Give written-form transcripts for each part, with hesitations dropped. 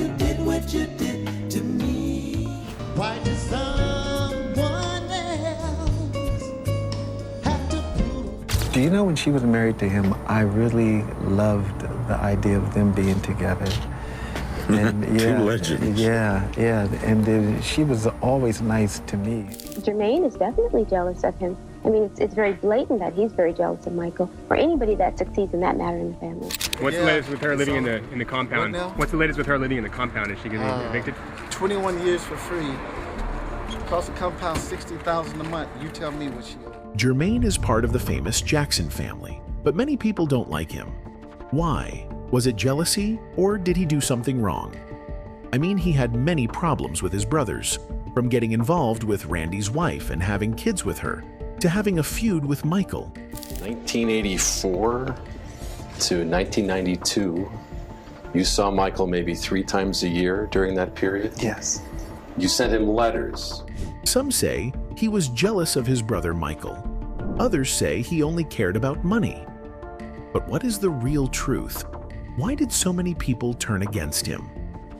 you did what you did to me. Why does someone else have to prove? Do you know when she was married to him, I really loved the idea of them being together. And Two legends. Yeah. And she was always nice to me. Jermaine is definitely jealous of him. I mean, it's very blatant that he's very jealous of Michael, or anybody that succeeds in that matter in the family. What's the latest with her living in the compound? What's the latest with her living in the compound? Is she getting evicted? 21 years for free. Cost the compound $60,000 a month. You tell me what she owes. Jermaine is part of the famous Jackson family, but many people don't like him. Why? Was it jealousy, or did he do something wrong? I mean, he had many problems with his brothers, from getting involved with Randy's wife and having kids with her, to having a feud with Michael. 1984 to 1992, you saw Michael maybe 3 times a year during that period? Yes. You sent him letters. Some say he was jealous of his brother Michael. Others say he only cared about money. But what is the real truth? Why did so many people turn against him?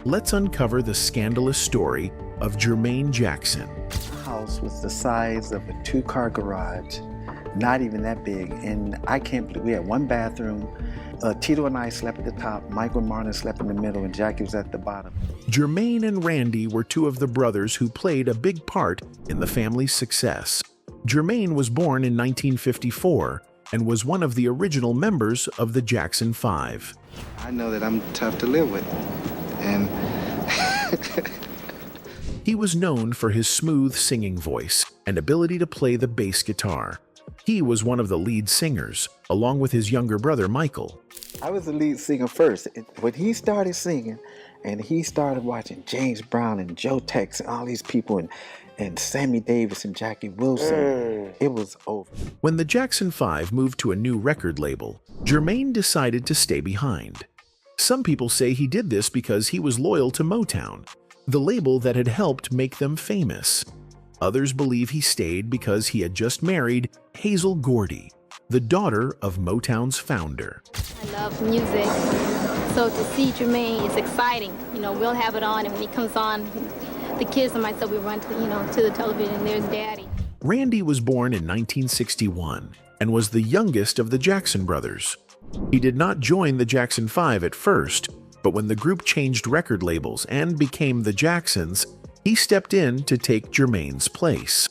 Let's uncover the scandalous story of Jermaine Jackson. The house was the size of a 2-car garage, not even that big. And I can't believe we had 1 bathroom. Tito and I slept at the top, Michael and Martin slept in the middle, and Jackie was at the bottom. Jermaine and Randy were 2 of the brothers who played a big part in the family's success. Jermaine was born in 1954 and was one of the original members of the Jackson 5. I know that I'm tough to live with, and He was known for his smooth singing voice and ability to play the bass guitar. He was one of the lead singers, along with his younger brother Michael. I was the lead singer first. When he started singing, and he started watching James Brown and Joe Tex and all these people, and Sammy Davis and Jackie Wilson, it was over. When the Jackson 5 moved to a new record label, Jermaine decided to stay behind. Some people say he did this because he was loyal to Motown, the label that had helped make them famous. Others believe he stayed because he had just married Hazel Gordy, the daughter of Motown's founder. I love music, so to see Jermaine is exciting. You know, we'll have it on, and when he comes on, the kids and myself, we run to the television, and there's Daddy. Randy was born in 1961 and was the youngest of the Jackson brothers. He did not join the Jackson 5 at first, but when the group changed record labels and became the Jacksons, he stepped in to take Jermaine's place.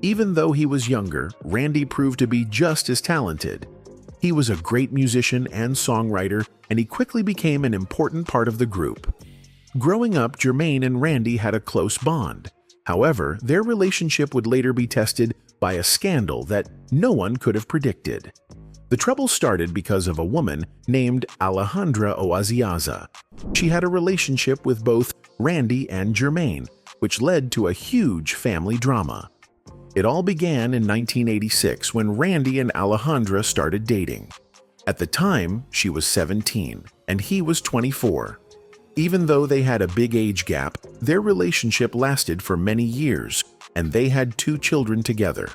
Even though he was younger, Randy proved to be just as talented. He was a great musician and songwriter, and he quickly became an important part of the group. Growing up, Jermaine and Randy had a close bond. However, their relationship would later be tested by a scandal that no one could have predicted. The trouble started because of a woman named Alejandra Oaziaza. She had a relationship with both Randy and Jermaine, which led to a huge family drama. It all began in 1986 when Randy and Alejandra started dating. At the time, she was 17 and he was 24. Even though they had a big age gap, their relationship lasted for many years, and they had 2 children together.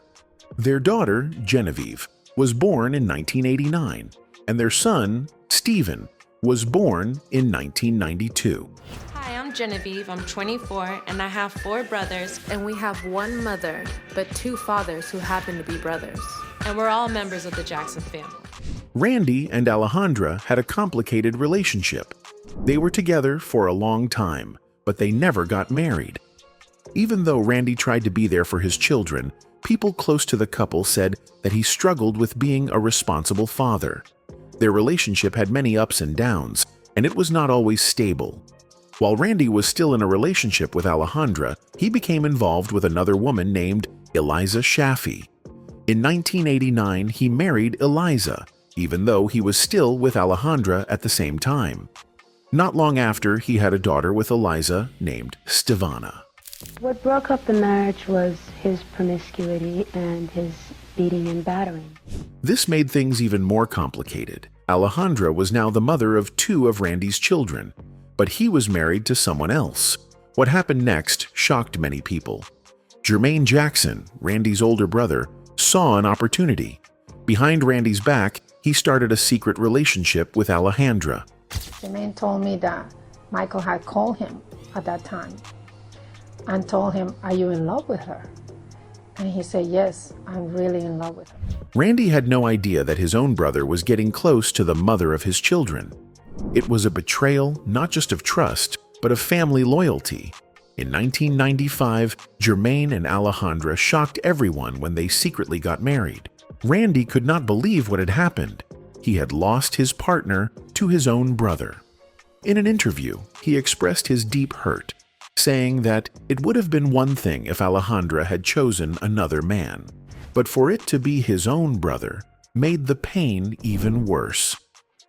Their daughter, Genevieve, was born in 1989, and their son, Stephen, was born in 1992. Hi, I'm Genevieve. I'm 24, and I have 4 brothers. And we have 1 mother, but 2 fathers who happen to be brothers. And we're all members of the Jackson family. Randy and Alejandra had a complicated relationship. They were together for a long time, but they never got married. Even though Randy tried to be there for his children, people close to the couple said that he struggled with being a responsible father. Their relationship had many ups and downs, and it was not always stable. While Randy was still in a relationship with Alejandra, he became involved with another woman named Eliza Shaffey. In 1989, he married Eliza, even though he was still with Alejandra at the same time. Not long after, he had a daughter with Eliza named Stevana. What broke up the marriage was his promiscuity and his beating and battering. This made things even more complicated. Alejandra was now the mother of 2 of Randy's children, but he was married to someone else. What happened next shocked many people. Jermaine Jackson, Randy's older brother, saw an opportunity. Behind Randy's back, he started a secret relationship with Alejandra. Jermaine told me that Michael had called him at that time and told him, "Are you in love with her?" And he said, "Yes, I'm really in love with her." Randy had no idea that his own brother was getting close to the mother of his children. It was a betrayal not just of trust, but of family loyalty. In 1995, Jermaine and Alejandra shocked everyone when they secretly got married. Randy could not believe what had happened. He had lost his partner to his own brother. In an interview, he expressed his deep hurt, saying that it would have been one thing if Alejandra had chosen another man, but for it to be his own brother made the pain even worse.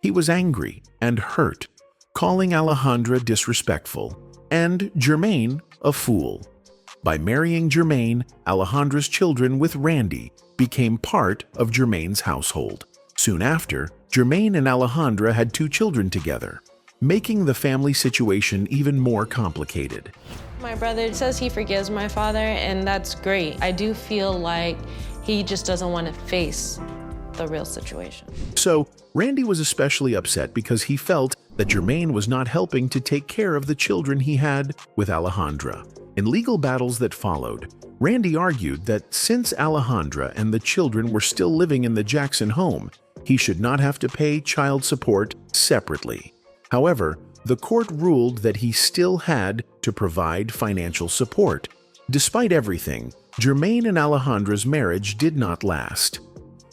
He was angry and hurt, calling Alejandra disrespectful and Jermaine a fool. By marrying Jermaine, Alejandra's children with Randy became part of Jermaine's household. Soon after, Jermaine and Alejandra had 2 children together, making the family situation even more complicated. My brother says he forgives my father, and that's great. I do feel like he just doesn't want to face the real situation. So, Randy was especially upset because he felt that Jermaine was not helping to take care of the children he had with Alejandra. In legal battles that followed, Randy argued that since Alejandra and the children were still living in the Jackson home, he should not have to pay child support separately. However, the court ruled that he still had to provide financial support. Despite everything, Jermaine and Alejandra's marriage did not last.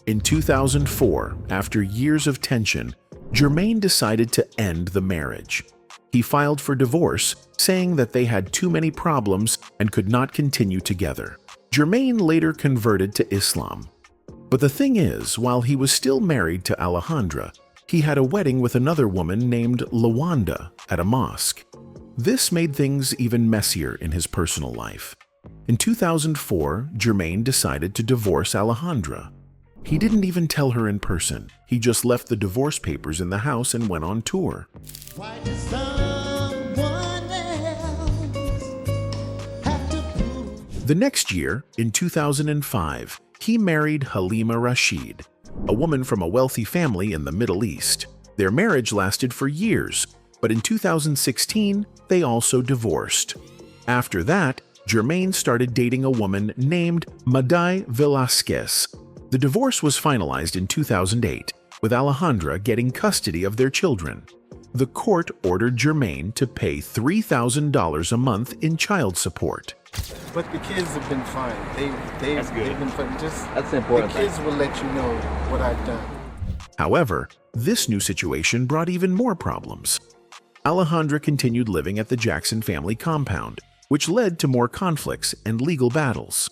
In 2004, after years of tension, Jermaine decided to end the marriage. He filed for divorce, saying that they had too many problems and could not continue together. Jermaine later converted to Islam. But the thing is, while he was still married to Alejandra, he had a wedding with another woman named Lawanda at a mosque. This made things even messier in his personal life. In 2004, Jermaine decided to divorce Alejandra. He didn't even tell her in person. He just left the divorce papers in the house and went on tour. Why does someone else have to prove? The next year, in 2005, he married Halima Rashid, a woman from a wealthy family in the Middle East. Their marriage lasted for years, but in 2016, they also divorced. After that, Jermaine started dating a woman named Madai Velasquez. The divorce was finalized in 2008, with Alejandra getting custody of their children. The court ordered Jermaine to pay $3,000 a month in child support. But the kids have been fine. They've been fine. That's the important The kids will let you know what I've done. However, this new situation brought even more problems. Alejandra continued living at the Jackson family compound, which led to more conflicts and legal battles.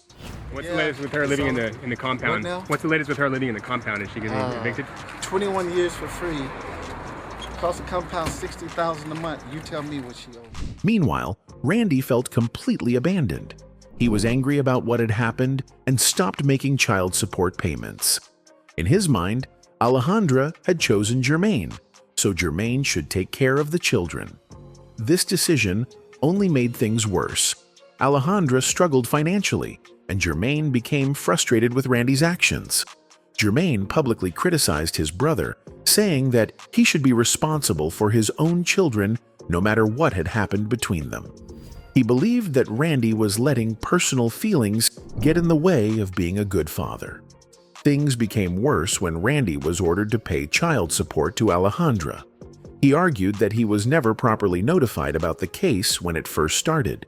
What's the latest with her living in the compound? What's the latest with her living in the compound? Is she getting evicted? 21 years for free. Cost the compound $60,000 a month. You tell me what she owes. Meanwhile, Randy felt completely abandoned. He was angry about what had happened and stopped making child support payments. In his mind, Alejandra had chosen Jermaine, so Jermaine should take care of the children. This decision only made things worse. Alejandra struggled financially, and Jermaine became frustrated with Randy's actions. Jermaine publicly criticized his brother, saying that he should be responsible for his own children no matter what had happened between them. He believed that Randy was letting personal feelings get in the way of being a good father. Things became worse when Randy was ordered to pay child support to Alejandra. He argued that he was never properly notified about the case when it first started.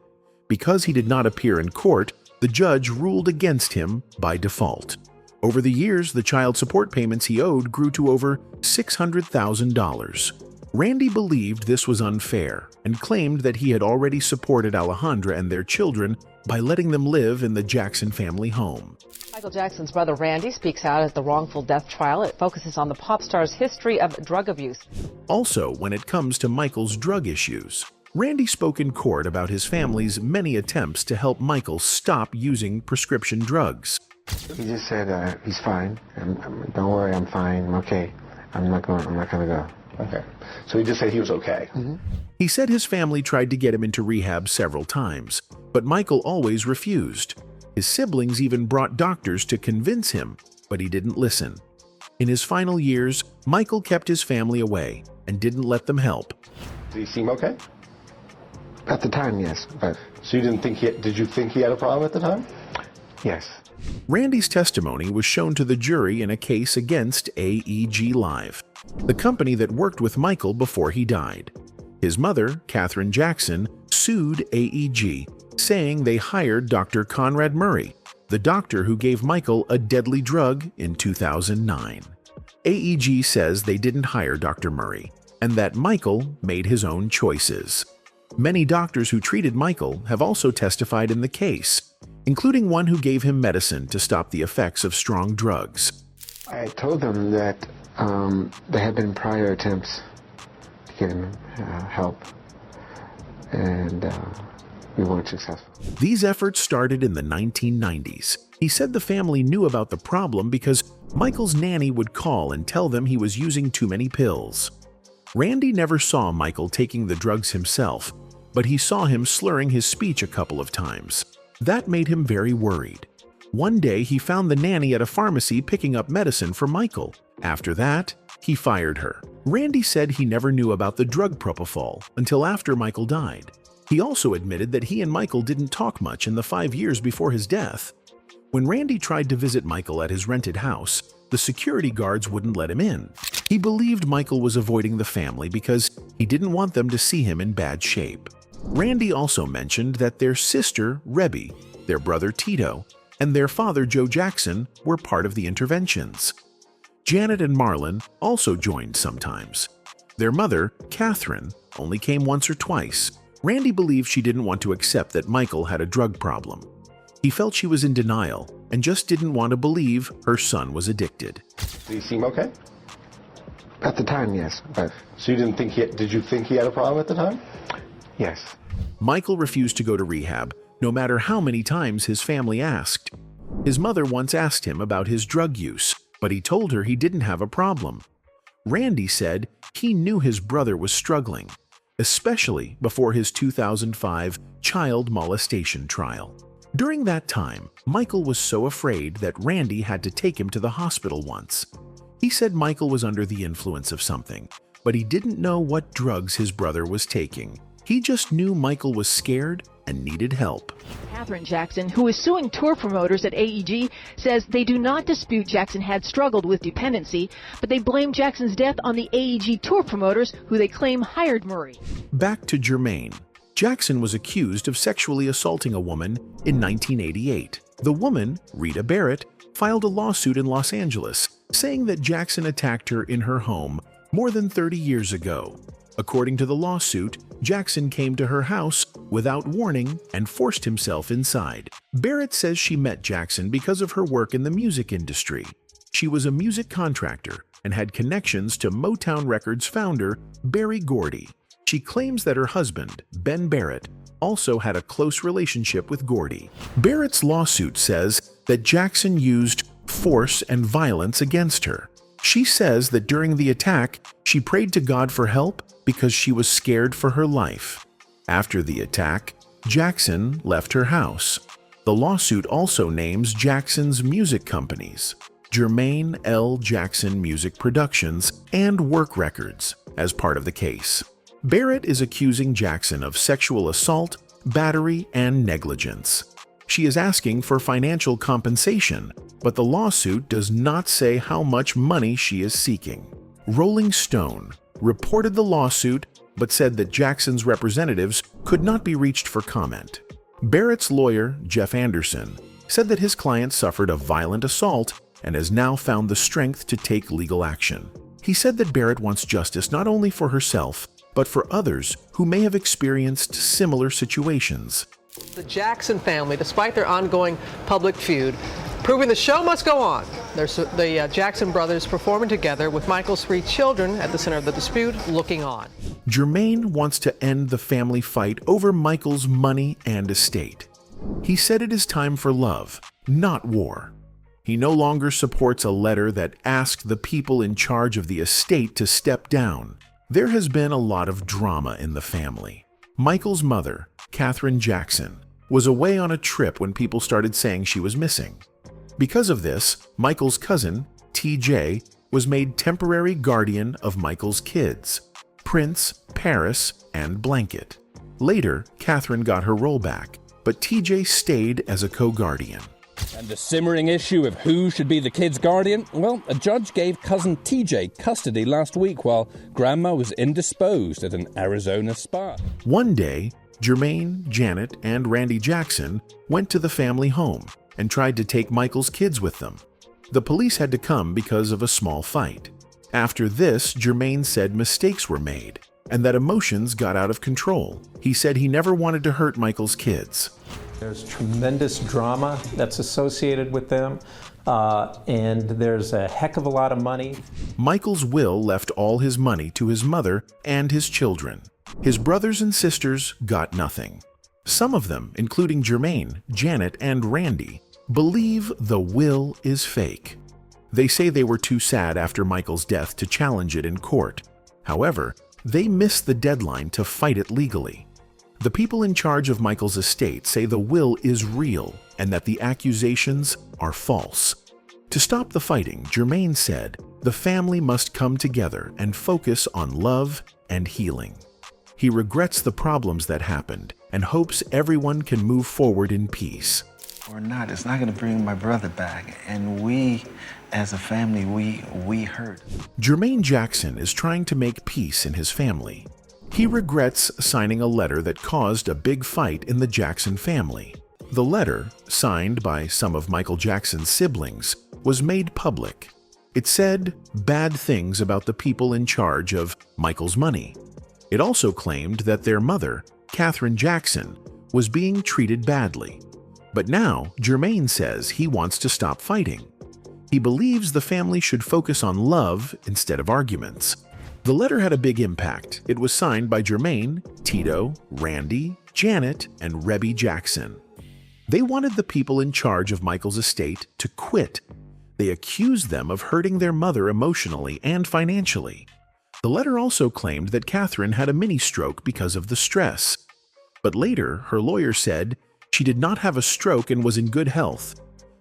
Because he did not appear in court, the judge ruled against him by default. Over the years, the child support payments he owed grew to over $600,000. Randy believed this was unfair and claimed that he had already supported Alejandra and their children by letting them live in the Jackson family home. Michael Jackson's brother Randy speaks out at the wrongful death trial. It focuses on the pop star's history of drug abuse. Also, when it comes to Michael's drug issues, Randy spoke in court about his family's many attempts to help Michael stop using prescription drugs. He just said he's fine. Don't worry, I'm fine. I'm okay. I'm not gonna go. Okay. So he just said he was okay. Mm-hmm. He said his family tried to get him into rehab several times, but Michael always refused. His siblings even brought doctors to convince him, but he didn't listen. In his final years, Michael kept his family away and didn't let them help. Does he seem okay? At the time, yes, but... So you didn't think did you think he had a problem at the time? Yes. Randy's testimony was shown to the jury in a case against AEG Live, the company that worked with Michael before he died. His mother, Catherine Jackson, sued AEG, saying they hired Dr. Conrad Murray, the doctor who gave Michael a deadly drug in 2009. AEG says they didn't hire Dr. Murray, and that Michael made his own choices. Many doctors who treated Michael have also testified in the case, including one who gave him medicine to stop the effects of strong drugs. I told them that there had been prior attempts to get him help, and we weren't successful. These efforts started in the 1990s. He said the family knew about the problem because Michael's nanny would call and tell them he was using too many pills. Randy never saw Michael taking the drugs himself, but he saw him slurring his speech a couple of times. That made him very worried. One day, he found the nanny at a pharmacy picking up medicine for Michael. After that, he fired her. Randy said he never knew about the drug propofol until after Michael died. He also admitted that he and Michael didn't talk much in the 5 years before his death. When Randy tried to visit Michael at his rented house, the security guards wouldn't let him in. He believed Michael was avoiding the family because he didn't want them to see him in bad shape. Randy also mentioned that their sister, Rebby, their brother Tito, and their father, Joe Jackson, were part of the interventions. Janet and Marlon also joined sometimes. Their mother, Catherine, only came once or twice. Randy believed she didn't want to accept that Michael had a drug problem. He felt she was in denial and just didn't want to believe her son was addicted. Did he seem okay? At the time, yes, but... So you didn't think did you think he had a problem at the time? Yes. Michael refused to go to rehab, no matter how many times his family asked. His mother once asked him about his drug use, but he told her he didn't have a problem. Randy said he knew his brother was struggling, especially before his 2005 child molestation trial. During that time, Michael was so afraid that Randy had to take him to the hospital once. He said Michael was under the influence of something, but he didn't know what drugs his brother was taking. He just knew Michael was scared and needed help. Catherine Jackson, who is suing tour promoters at AEG, says they do not dispute Jackson had struggled with dependency, but they blame Jackson's death on the AEG tour promoters, who they claim hired Murray. Back to Jermaine. Jackson was accused of sexually assaulting a woman in 1988. The woman, Rita Barrett, filed a lawsuit in Los Angeles, saying that Jackson attacked her in her home more than 30 years ago. According to the lawsuit, Jackson came to her house without warning and forced himself inside. Barrett says she met Jackson because of her work in the music industry. She was a music contractor and had connections to Motown Records founder Berry Gordy. She claims that her husband, Ben Barrett, also had a close relationship with Gordy. Barrett's lawsuit says that Jackson used force and violence against her. She says that during the attack, she prayed to God for help because she was scared for her life. After the attack, Jackson left her house. The lawsuit also names Jackson's music companies, Jermaine L. Jackson Music Productions and Work Records, as part of the case. Barrett is accusing Jackson of sexual assault, battery, and negligence. She is asking for financial compensation, but the lawsuit does not say how much money she is seeking. Rolling Stone reported the lawsuit but said that Jackson's representatives could not be reached for comment. Barrett's lawyer, Jeff Anderson, said that his client suffered a violent assault and has now found the strength to take legal action. He said that Barrett wants justice not only for herself, but for others who may have experienced similar situations. The Jackson family, despite their ongoing public feud, proving the show must go on. The Jackson brothers performing together with Michael's 3 children at the center of the dispute, looking on. Jermaine wants to end the family fight over Michael's money and estate. He said it is time for love, not war. He no longer supports a letter that asked the people in charge of the estate to step down. There has been a lot of drama in the family. Michael's mother, Catherine Jackson, was away on a trip when people started saying she was missing. Because of this, Michael's cousin, TJ, was made temporary guardian of Michael's kids, Prince, Paris, and Blanket. Later, Catherine got her role back, but TJ stayed as a co-guardian. And the simmering issue of who should be the kid's guardian? Well, a judge gave cousin TJ custody last week while Grandma was indisposed at an Arizona spa. One day, Jermaine, Janet, and Randy Jackson went to the family home and tried to take Michael's kids with them. The police had to come because of a small fight. After this, Jermaine said mistakes were made and that emotions got out of control. He said he never wanted to hurt Michael's kids. There's tremendous drama that's associated with them, and there's a heck of a lot of money. Michael's will left all his money to his mother and his children. His brothers and sisters got nothing. Some of them, including Jermaine, Janet, and Randy, believe the will is fake. They say they were too sad after Michael's death to challenge it in court. However, they missed the deadline to fight it legally. The people in charge of Michael's estate say the will is real and that the accusations are false. To stop the fighting, Jermaine said the family must come together and focus on love and healing. He regrets the problems that happened and hopes everyone can move forward in peace. Or not, it's not going to bring my brother back, and we, as a family, we hurt. Jermaine Jackson is trying to make peace in his family. He regrets signing a letter that caused a big fight in the Jackson family. The letter, signed by some of Michael Jackson's siblings, was made public. It said bad things about the people in charge of Michael's money. It also claimed that their mother, Catherine Jackson, was being treated badly. But now, Jermaine says he wants to stop fighting. He believes the family should focus on love instead of arguments. The letter had a big impact. It was signed by Jermaine, Tito, Randy, Janet, and Rebby Jackson. They wanted the people in charge of Michael's estate to quit. They accused them of hurting their mother emotionally and financially. The letter also claimed that Catherine had a mini-stroke because of the stress. But later, her lawyer said she did not have a stroke and was in good health.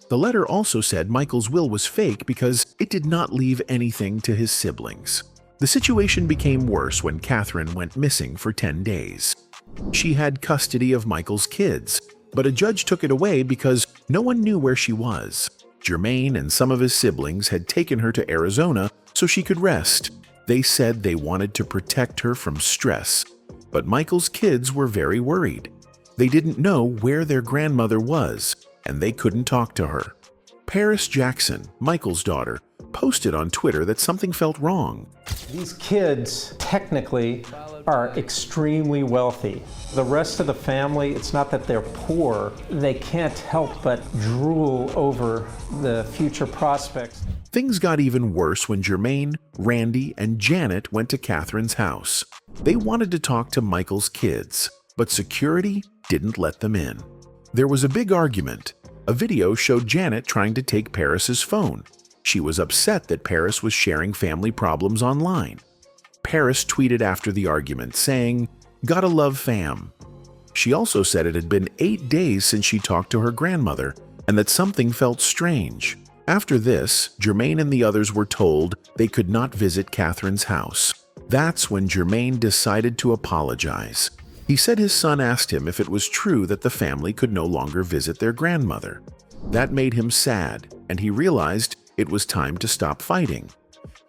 The letter also said Michael's will was fake because it did not leave anything to his siblings. The situation became worse when Catherine went missing for 10 days. She had custody of Michael's kids, but a judge took it away because no one knew where she was. Jermaine and some of his siblings had taken her to Arizona so she could rest. They said they wanted to protect her from stress, but Michael's kids were very worried. They didn't know where their grandmother was, and they couldn't talk to her. Paris Jackson, Michael's daughter, posted on Twitter that something felt wrong. These kids technically are extremely wealthy. The rest of the family, it's not that they're poor, they can't help but drool over the future prospects. Things got even worse when Jermaine, Randy, and Janet went to Catherine's house. They wanted to talk to Michael's kids, but security didn't let them in. There was a big argument. A video showed Janet trying to take Paris's phone. She was upset that Paris was sharing family problems online. Paris tweeted after the argument saying, "Gotta love fam." She also said it had been 8 days since she talked to her grandmother and that something felt strange. After this, Jermaine and the others were told they could not visit Catherine's house. That's when Jermaine decided to apologize. He said his son asked him if it was true that the family could no longer visit their grandmother. That made him sad, and he realized it was time to stop fighting.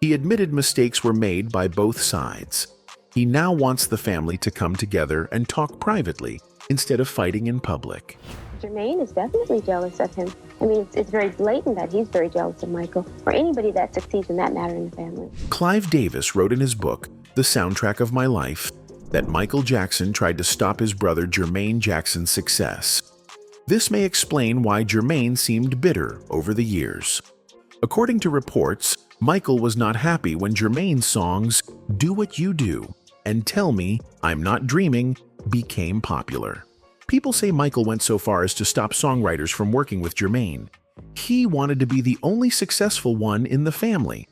He admitted mistakes were made by both sides. He now wants the family to come together and talk privately instead of fighting in public. Jermaine is definitely jealous of him. I mean, it's very blatant that he's very jealous of Michael, or anybody that succeeds in that matter in the family. Clive Davis wrote in his book, The Soundtrack of My Life, that Michael Jackson tried to stop his brother Jermaine Jackson's success. This may explain why Jermaine seemed bitter over the years. According to reports, Michael was not happy when Jermaine's songs Do What You Do and Tell Me I'm Not Dreaming became popular. People say Michael went so far as to stop songwriters from working with Jermaine. He wanted to be the only successful one in the family.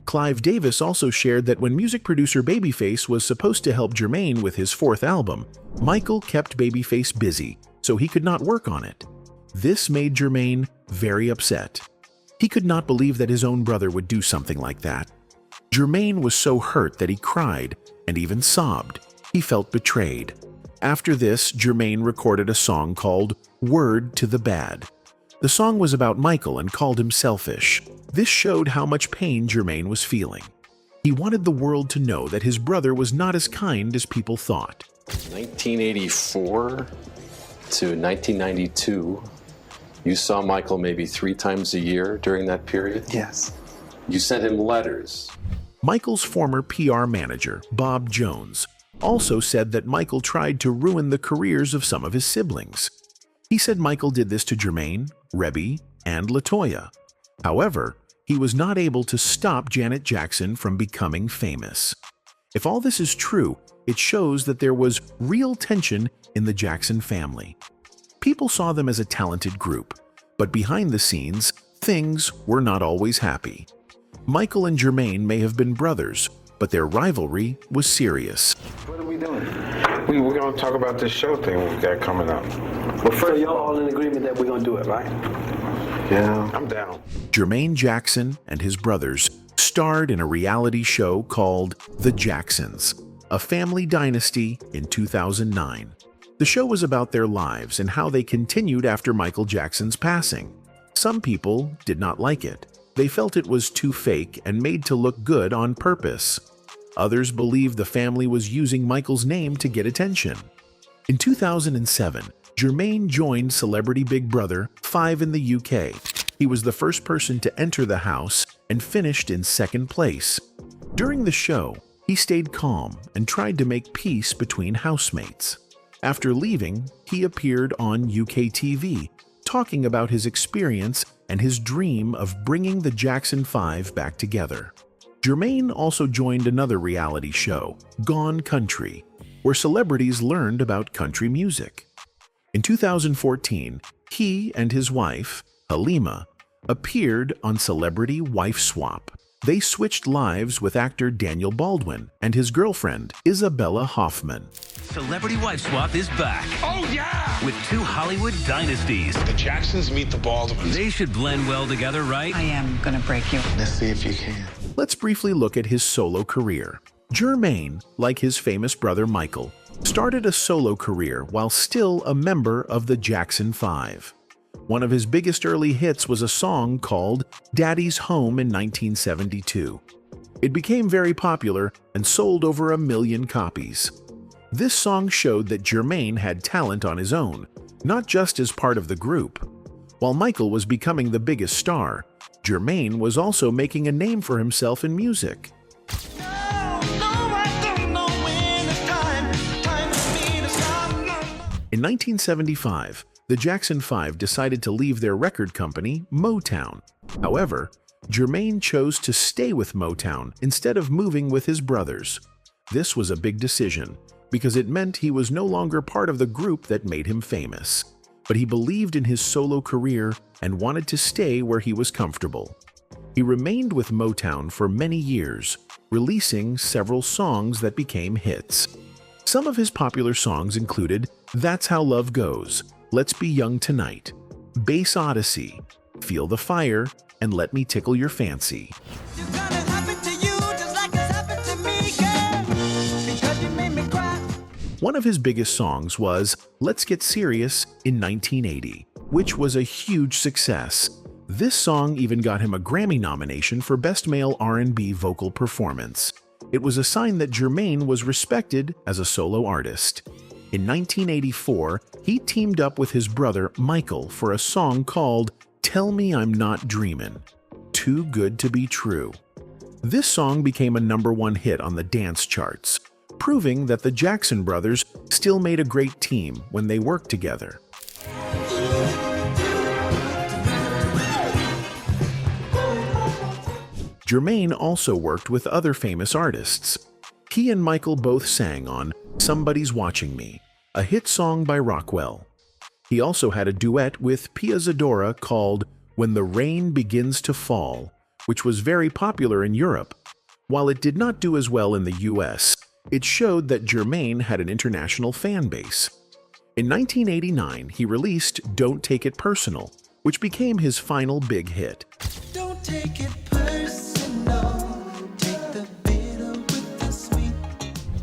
Clive Davis also shared that when music producer Babyface was supposed to help Jermaine with his 4th album, Michael kept Babyface busy, so he could not work on it. This made Jermaine very upset. He could not believe that his own brother would do something like that. Jermaine was so hurt that he cried and even sobbed. He felt betrayed. After this, Jermaine recorded a song called Word to the Bad. The song was about Michael and called him selfish. This showed how much pain Jermaine was feeling. He wanted the world to know that his brother was not as kind as people thought. 1984 to 1992, you saw Michael maybe 3 times a year during that period? Yes. You sent him letters. Michael's former PR manager, Bob Jones, also said that Michael tried to ruin the careers of some of his siblings. He said Michael did this to Jermaine, Rebby, and LaToya. However, he was not able to stop Janet Jackson from becoming famous. If all this is true, it shows that there was real tension in the Jackson family. People saw them as a talented group, but behind the scenes, things were not always happy. Michael and Jermaine may have been brothers, but their rivalry was serious. What are we doing? We're going to talk about this show thing we've got coming up. Well, first, y'all all in agreement that we're going to do it, right? Yeah. I'm down. Jermaine Jackson and his brothers starred in a reality show called The Jacksons, a family dynasty in 2009. The show was about their lives and how they continued after Michael Jackson's passing. Some people did not like it. They felt it was too fake and made to look good on purpose. Others believed the family was using Michael's name to get attention. In 2007, Jermaine joined Celebrity Big Brother 5 in the UK. He was the first person to enter the house and finished in second place. During the show, he stayed calm and tried to make peace between housemates. After leaving, he appeared on UK TV, talking about his experience and his dream of bringing the Jackson 5 back together. Jermaine also joined another reality show, Gone Country, where celebrities learned about country music. In 2014, he and his wife, Halima, appeared on Celebrity Wife Swap. They switched lives with actor Daniel Baldwin and his girlfriend, Isabella Hoffman. Celebrity Wife Swap is back. Oh, yeah! With 2 Hollywood dynasties. The Jacksons meet the Baldwins. They should blend well together, right? I am gonna break you. Let's see if you can. Let's briefly look at his solo career. Jermaine, like his famous brother Michael, started a solo career while still a member of the Jackson 5. One of his biggest early hits was a song called Daddy's Home in 1972. It became very popular and sold over 1 million copies. This song showed that Jermaine had talent on his own, not just as part of the group. While Michael was becoming the biggest star, Jermaine was also making a name for himself in music. In 1975, the Jackson 5 decided to leave their record company, Motown. However, Jermaine chose to stay with Motown instead of moving with his brothers. This was a big decision, because it meant he was no longer part of the group that made him famous. But he believed in his solo career and wanted to stay where he was comfortable. He remained with Motown for many years, releasing several songs that became hits. Some of his popular songs included That's How Love Goes, Let's Be Young Tonight, Bass Odyssey, Feel the Fire, and Let Me Tickle Your Fancy. One of his biggest songs was Let's Get Serious in 1980, which was a huge success. This song even got him a Grammy nomination for Best Male R&B Vocal Performance. It was a sign that Jermaine was respected as a solo artist. In 1984, he teamed up with his brother Michael for a song called Tell Me I'm Not Dreamin', Too Good to Be True. This song became a #1 hit on the dance charts, proving that the Jackson brothers still made a great team when they worked together. Jermaine also worked with other famous artists. He and Michael both sang on Somebody's Watching Me, a hit song by Rockwell. He also had a duet with Pia Zadora called When the Rain Begins to Fall, which was very popular in Europe. While it did not do as well in the US, it showed that Jermaine had an international fan base. In 1989, he released Don't Take It Personal, which became his final big hit. Don't take it personal, take the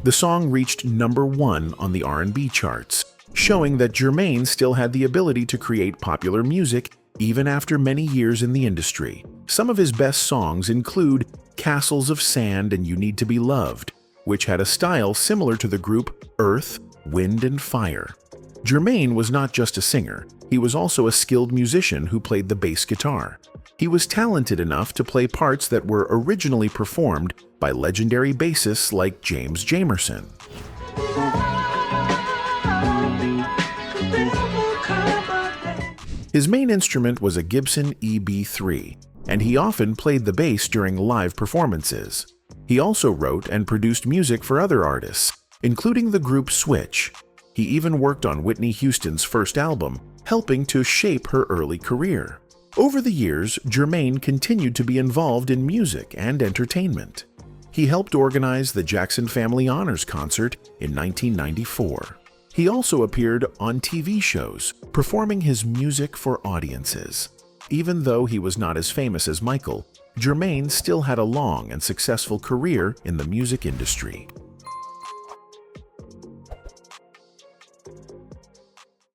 The song reached #1 on the R&B charts, showing that Jermaine still had the ability to create popular music even after many years in the industry. Some of his best songs include Castles of Sand and You Need to Be Loved, which had a style similar to the group Earth, Wind and Fire. Jermaine was not just a singer, he was also a skilled musician who played the bass guitar. He was talented enough to play parts that were originally performed by legendary bassists like James Jamerson. His main instrument was a Gibson EB3, and he often played the bass during live performances. He also wrote and produced music for other artists, including the group Switch. He even worked on Whitney Houston's first album, helping to shape her early career. Over the years, Jermaine continued to be involved in music and entertainment. He helped organize the Jackson Family Honors Concert in 1994. He also appeared on TV shows, performing his music for audiences. Even though he was not as famous as Michael, Jermaine still had a long and successful career in the music industry.